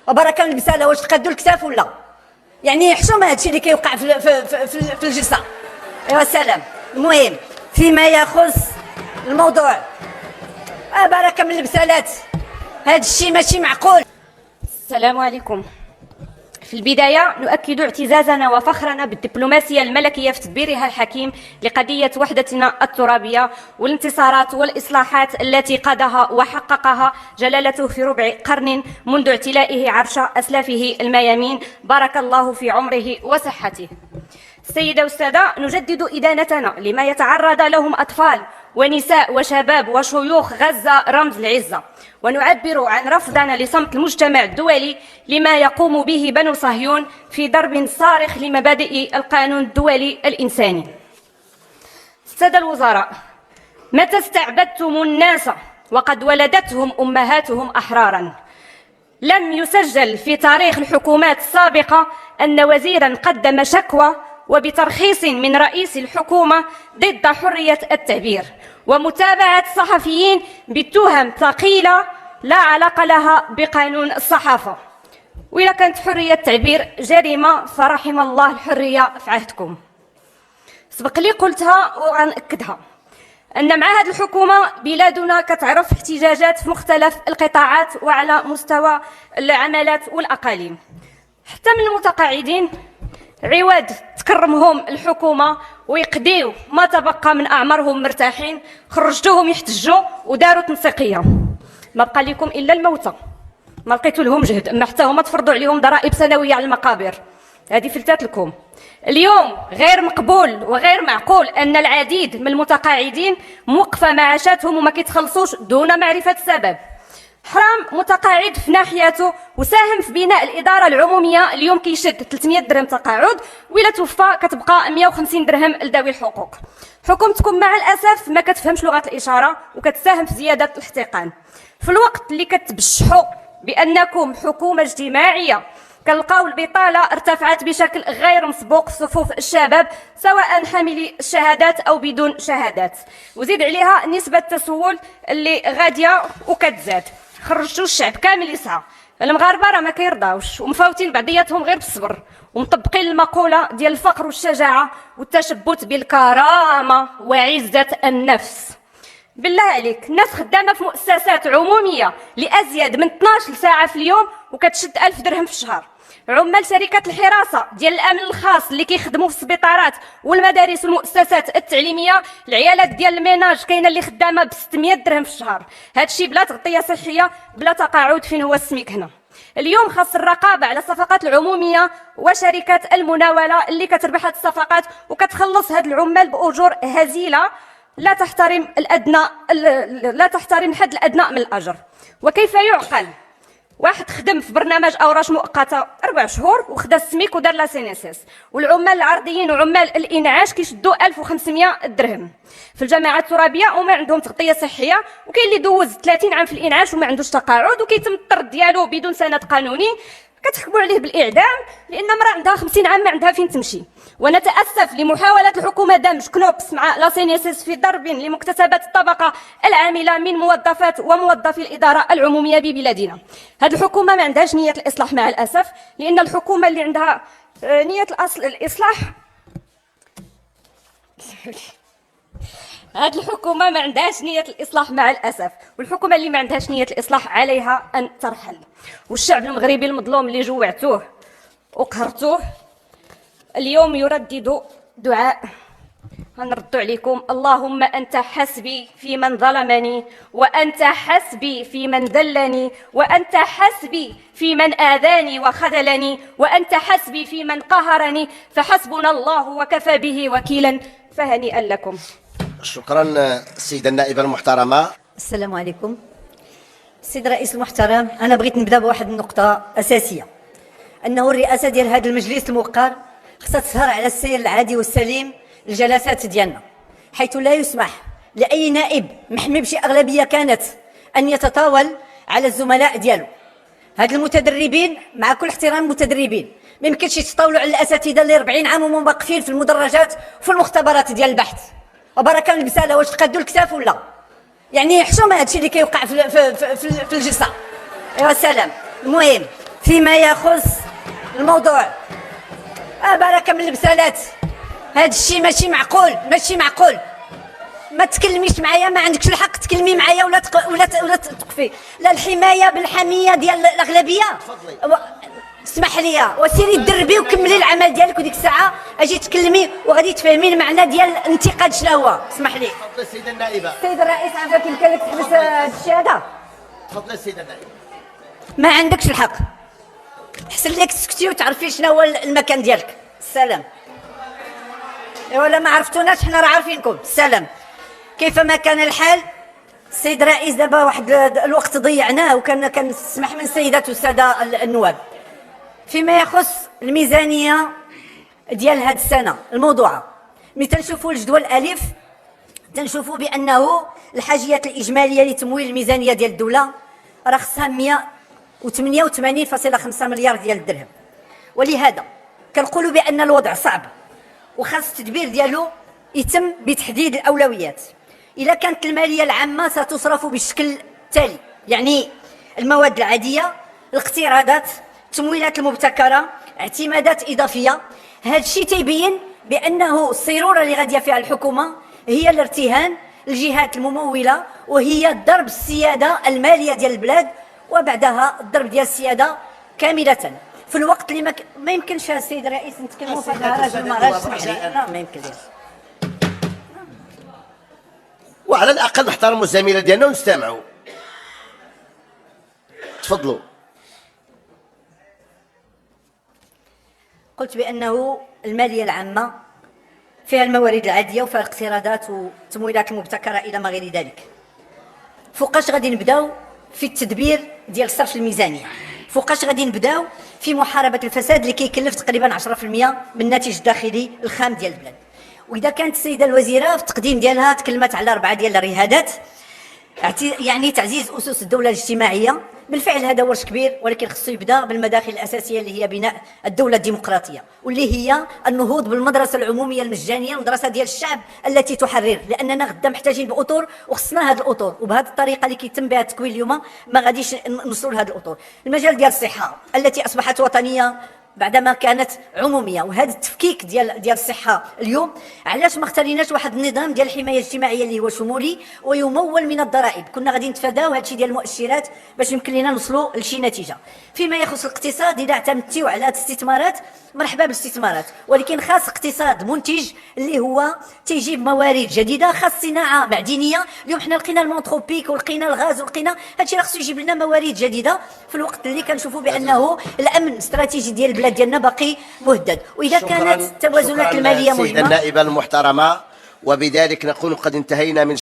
وبركه من البساله، واش تقادوا الكتاف ولا؟ يعني حشومه هادشي اللي كيوقع في الجلسه. ايوا سلام. المهم فيما يخص الموضوع، بركه من البسالات، هاد الشيء ماشي معقول. السلام عليكم. في البداية نؤكد اعتزازنا وفخرنا بالدبلوماسية الملكية في تدبيرها الحكيم لقضية وحدتنا الترابية والانتصارات والإصلاحات التي قادها وحققها جلالته في ربع قرن منذ اعتلائه عرش أسلافه الميامين، بارك الله في عمره وصحته. السيدة والسادة، نجدد إدانتنا لما يتعرض لهم أطفال ونساء وشباب وشيوخ غزة رمز العزة، ونعبر عن رفضنا لصمت المجتمع الدولي لما يقوم به بنو صهيون في ضرب صارخ لمبادئ القانون الدولي الإنساني. السادة الوزراء، متى استعبدتم الناس وقد ولدتهم أمهاتهم أحرارا؟ لم يسجل في تاريخ الحكومات السابقة أن وزيرا قدم شكوى وبترخيص من رئيس الحكومة ضد حرية التعبير ومتابعة الصحفيين بتهم ثقيلة لا علاقة لها بقانون الصحافة. وإذا كانت حرية التعبير جريمة فرحم الله الحرية في عهدكم. سبق لي قلتها وغنأكدها أن مع هذه الحكومة بلادنا كتعرف احتجاجات في مختلف القطاعات وعلى مستوى العمالات والأقاليم، حتى من المتقاعدين عواد تكرمهم الحكومة ويقضيو ما تبقى من أعمارهم مرتاحين، خرجتوهم يحتجوا وداروا تنسيقية. ما بقى لكم إلا الموتى، ما لقيتو لهم جهد، أما حتى هما تفرضوا عليهم ضرائب سنوية على المقابر. هذه فلتات لكم. اليوم غير مقبول وغير معقول أن العديد من المتقاعدين موقفة معاشاتهم وما كيتخلصوش دون معرفة السبب. حرام متقاعد في ناحيته وساهم في بناء الإدارة العمومية اليوم كيشد 300 درهم تقاعد، وإلا توفى كتبقى 150 درهم لذوي الحقوق. حكومتكم مع الأسف ما كتفهمش لغة الإشارة وكتساهم في زيادة الاحتقان. في الوقت اللي كتبشحوا بأنكم حكومة اجتماعية كنلقاو البطالة ارتفعت بشكل غير مسبوق في صفوف الشباب، سواء حاملي الشهادات أو بدون شهادات، وزيد عليها نسبة التسول اللي غادية وكتزاد. خرجتوا الشعب كامل يسعى. المغاربه راه ما كيرضاوش ومفاوتين بعضياتهم غير بالصبر ومطبقين المقوله ديال الفقر والشجاعه والتشبث بالكرامه وعزه النفس. بالله عليك، الناس خدامه في مؤسسات عموميه لازيد من 12 ساعه في اليوم وكتشد 1000 درهم في الشهر. عمال شركات الحراسه ديال الامن الخاص اللي كيخدموا في السبيطارات والمدارس والمؤسسات التعليميه، العيالات ديال الميناج كاينه اللي خدامه ب 600 درهم في الشهر. هادشي بلا تغطيه صحيه بلا تقاعد. فين هو السميك هنا؟ اليوم خاص الرقابه على الصفقات العموميه وشركات المناوله اللي كتربح هاد الصفقات وكتخلص هاد العمال باجور هزيله لا تحترم الحد الادنى من الاجر. وكيف يعقل واحد خدم في برنامج اوراش مؤقته 4 شهور وخدا السميك ودار لا سينيسيس، والعمال العرضيين وعمال الانعاش كيشدوا 1500 درهم في الجماعات الترابيه وما عندهم تغطيه صحيه، وكاين اللي دوز 30 عام في الانعاش وما عندوش تقاعد وكيتم الطرد ديالو بدون سند قانوني. كتحكموا عليه بالاعدام لان امراه عندها 50 عام ما عندها فين تمشي. ونتاسف لمحاوله الحكومه دمج كنوبس مع لا سينيسيس في ضرب لمكتسبات الطبقه العامله من موظفات وموظفي الاداره العموميه ببلادنا. هذه الحكومه ما عندهاش نيه الاصلاح مع الاسف، لان الحكومه اللي عندها نيه الاصلاح هذه الحكومه ما عندهاش نيه الاصلاح مع الاسف، والحكومه اللي ما عندهاش نيه الاصلاح عليها ان ترحل. والشعب المغربي المظلوم اللي جوعتوه وقهرتوه اليوم يردد دعاء هنردوا عليكم: اللهم أنت حسبي في من ظلمني، وأنت حسبي في من ذلني، وأنت حسبي في من آذاني وخذلني، وأنت حسبي في من قهرني، فحسبنا الله وكفى به وكيلا. فهنيئا لكم. شكرا السيدة النائبة المحترمة. السلام عليكم. السيد الرئيس المحترم، أنا بغيت نبدأ بواحد النقطة أساسية، أنه الرئاسة ديال هذا المجلس الموقر خصها تسهر على السير العادي والسليم للجلسات ديالنا، حيث لا يسمح لأي نائب محمي بشي أغلبية كانت أن يتطاول على الزملاء ديالو. هاد المتدربين، مع كل احترام المتدربين، ما يمكنش يتطاولوا على الأساتذة اللي 40 عام وهم واقفين في المدرجات وفي المختبرات ديال البحث. وبركه من البساله، واش تقادوا الكتاف ولا؟ يعني حشومه هادشي اللي كيوقع في الجلسه. ايوا سلام. المهم فيما يخص الموضوع بركة من البسالات، هذا الشيء ماشي معقول، ماشي معقول. ما تكلميش معايا، ما عندكش الحق تكلمي معايا ولا تقفي. لا الحمايه بالحميه ديال الاغلبيه. اسمح لي وسيري دربي وكملي العمل ديالك، وديك الساعه اجي تكلمي وغادي تفهمي المعنى ديال الانتقاد شنو هو. اسمح لي. تفضل السيده النائبه. السيد الرئيس عافاك، يمكن لك تحبس هذا الشيء هذا. تفضل السيده النائبه. ما عندكش الحق، احسن لك تسكتي وتعرفي شنو هو المكان ديالك. السلام. ولا ما عرفتوناش، حنا راه عارفينكم. السلام. كيفما كان الحال السيد الرئيس، دابا واحد الوقت ضيعناه وكان نسمح من السيدات والساده النواب. فيما يخص الميزانيه ديال هذه السنه الموضوعه، ملي تنشوفوا الجدول الالف تنشوفوا بانه الحاجيات الاجماليه لتمويل الميزانيه ديال الدوله راه خصها 188.5 مليار ديال الدرهم. ولهذا كنقولوا بان الوضع صعب وخاص التدبير ديالو يتم بتحديد الاولويات. اذا كانت الماليه العامه ستصرف بالشكل التالي، يعني المواد العاديه، الاقتراضات، التمويلات المبتكره، اعتمادات اضافيه. هذا الشيء تيبين بانه الصيروره اللي غاديه فيها الحكومه هي الارتهان الجهات المموله، وهي ضرب السياده الماليه ديال البلاد، وبعدها الضرب ديال السياده كامله في الوقت اللي ما يمكنش السيد الرئيس نتكلموا في هذا الراجل ما ما يمكنش. وعلى الاقل نحترموا الزميله ديالنا ونستمعوا. تفضلوا. قلت بانه الماليه العامه فيها الموارد العاديه وفيها الاقتراضات والتمويلات المبتكره الى ما غير ذلك. فوقاش غادي نبداو في التدبير ديال صرف الميزانيه؟ فوقاش غادي نبداو في محاربه الفساد اللي كيكلف تقريبا 10% من الناتج الداخلي الخام ديال البلاد؟ واذا كانت السيده الوزيره في التقديم ديالها تكلمت على 4 ديال الرهادات، يعني تعزيز اسس الدوله الاجتماعيه. بالفعل هذا ورش كبير، ولكن خصو يبدا بالمداخل الاساسيه اللي هي بناء الدوله الديمقراطيه، واللي هي النهوض بالمدرسه العموميه المجانيه، المدرسه ديال الشعب التي تحرر. لاننا غدا محتاجين باطر وخصنا هذه الاطر، وبهذه الطريقه اللي كيتم بها التكوين اليوم ما غاديش نوصلوا لهذه الاطر. المجال ديال الصحه التي اصبحت وطنيه بعدما كانت عموميه، وهذا التفكيك ديال الصحه اليوم، علاش ما اختاريناش واحد النظام ديال الحمايه الاجتماعيه اللي هو شمولي ويمول من الضرائب؟ كنا غادي نتفاداو هذا الشيء ديال المؤشرات باش يمكن لنا نوصلوا لشي نتيجه. فيما يخص الاقتصاد، اذا اعتمدتيو على الاستثمارات مرحبا بالاستثمارات، ولكن خاص اقتصاد منتج اللي هو تيجيب موارد جديده، خاص صناعه معدنيه. اليوم حنا لقينا المونتروبيك ولقينا الغاز ولقينا هادشي، راه خصو يجيب لنا موارد جديده في الوقت اللي كنشوفوا بانه الامن الاستراتيجي ديال البلاد ديالنا باقي مهدد. واذا كانت التوازنات الماليه مهمه. النائبه المحترمه، وبذلك نكون قد انتهينا من